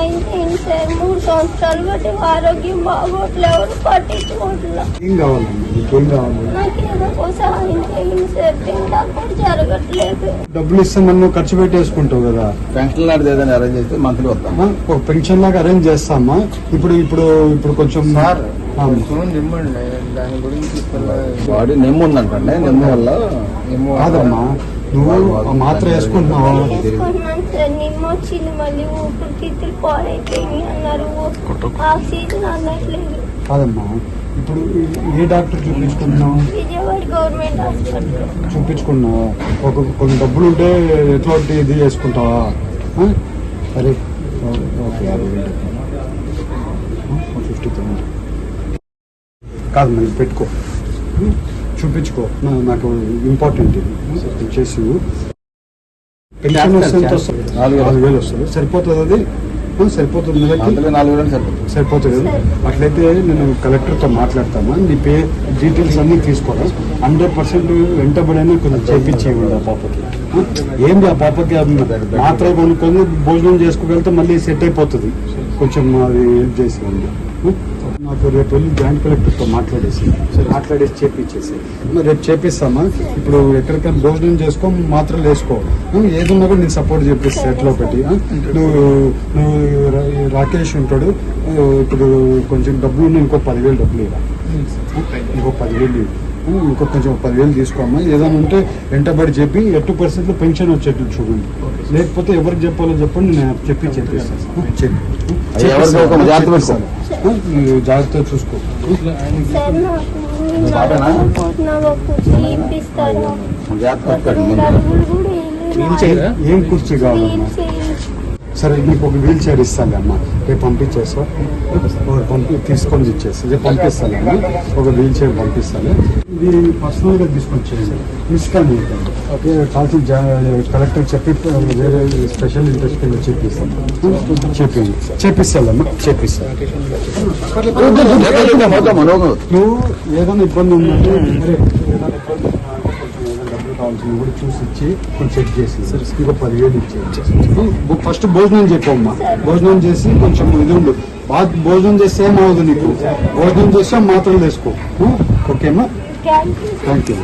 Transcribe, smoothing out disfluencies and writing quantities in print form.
అయింది సార్. 3 సంవత్సరాలు బట్టి ఆరోగ్యం బాగోట్లే, ఎవరు పట్టించుకోవట్లే. ఏం కావాలమ్మా, నీకేం కావాలి? నాకేదో సహాయం చేయండి సార్, తినడానికి కూడా జరగట్లేదు. డబ్బులు ఇస్తామని నువ్వు ఖర్చు పెట్టేసుకుంటావు కదా. పెన్షన్ లాంటిది ఏదైనా అరేంజ్ చేస్తే మంత్లీ వస్తామా? ఒక పెన్షన్ లాగా అరేంజ్ చేస్తామా? ఇప్పుడు ఇప్పుడు ఇప్పుడు కొంచెం నిమ్మండి, దాని గురించి బాడీ నెమ్ము ఉందంటే నెమ్ము వల్ల కాదమ్మా, నువ్వు మాత్ర వేసుకుంటున్నావా? వేసుకుంటున్నాను సార్. నిమ్మ వచ్చింది, మళ్ళీ ఊపిరితిత్తులు పాడైపోయింది అన్నారు, ఆక్సిజన్ అందట్లేదు. కాదమ్మా, ఇప్పుడు ఏ డాక్టర్ చూపించుకుంటున్నావు? విజయవాడ గవర్నమెంట్ హాస్పిటల్ చూపించుకున్నావా? కొన్ని డబ్బులు ఉంటే ఎట్లాంటి ఇది చేసుకుంటావా? సరే ఓకే, 50,000 కాదు, మరి పెట్టుకో, చూపించుకో. నాకు ఇంపార్టెంట్ ఇది చేసి. పెన్షన్ వస్తే 4,000 వస్తుంది, సరిపోతుంది? అది సరిపోతుంది, నెలకి 4,000 సరిపోతుంది కదా. అట్లయితే నేను కలెక్టర్తో మాట్లాడతాను, నీ డీటెయిల్స్ అన్నీ తీసుకోవాలి. 100% వెంటబడైనా కొంచెం చేయించేయండి ఆ పాపకి. ఏంది ఆ పాపకి మాత్రం కొనుక్కొని భోజనం చేసుకోగలిగితే మళ్ళీ సెట్ అయిపోతుంది. కొంచెం అది హెల్ప్ చేసేయండి. నాకు రేపు వెళ్ళి జాయింట్ కలెక్టర్తో మాట్లాడేసి చేపించేసి రేపు చేపిస్తామా? ఇప్పుడు ఎక్కడికైనా భోజనం చేసుకో, మాత్రలు వేసుకో, ఏదున్నా కూడా నేను సపోర్ట్ చేపిస్తా. ఎట్లా ఒకటి నువ్వు రాకేష్ ఉంటాడు, ఇప్పుడు కొంచెం డబ్బులు ఉన్నాయి, ఇంకో 10,000 డబ్బులు ఇవ్వాలి, ఇంకో 10,000 ఇంకో కొంచెం 10,000 తీసుకోమ్మా. ఏదైనా ఉంటే వెంటబడి చెప్పి 80% పెన్షన్ వచ్చేట్టు చూడండి. లేకపోతే ఎవరికి చెప్పాలో చెప్పండి, నేను చెప్పిస్తాను. జాగ్రత్తగా చూసుకో. ఏం కుర్చీ కావాలమ్మా? సరే, నీకు ఒక వీల్ చైర్ ఇస్తాను అమ్మా, రేపు పంపించేస్తా. తీసుకొని ఇచ్చేస్తా, రేపు పంపిస్తాను అమ్మా. ఒక వీల్ చైర్ పంపిస్తాను. ఇది పర్సనల్గా తీసుకొని చేయండి, మిస్ కానీ కాల్సిన కలెక్టర్ చెప్పి వేరే స్పెషల్ ఇంట్రెస్ట్ చేపిస్తానమ్మా, చేపిస్తాను. నువ్వు ఏదైనా ఇబ్బంది ఉందంటే కావాల్సింది కూడా చూసి ఇచ్చి కొంచెం చెక్ చేసి ఇంకో 10,000 ఇచ్చి ఫస్ట్ భోజనం చెప్పమ్మా. భోజనం చేసి కొంచెం ఇది ఉండు, బాగా భోజనం చేస్తే ఏమవుతుంది నీకు. భోజనం చేస్తే మాత్రలు వేసుకో, ఓకేమ్మా? Thank you.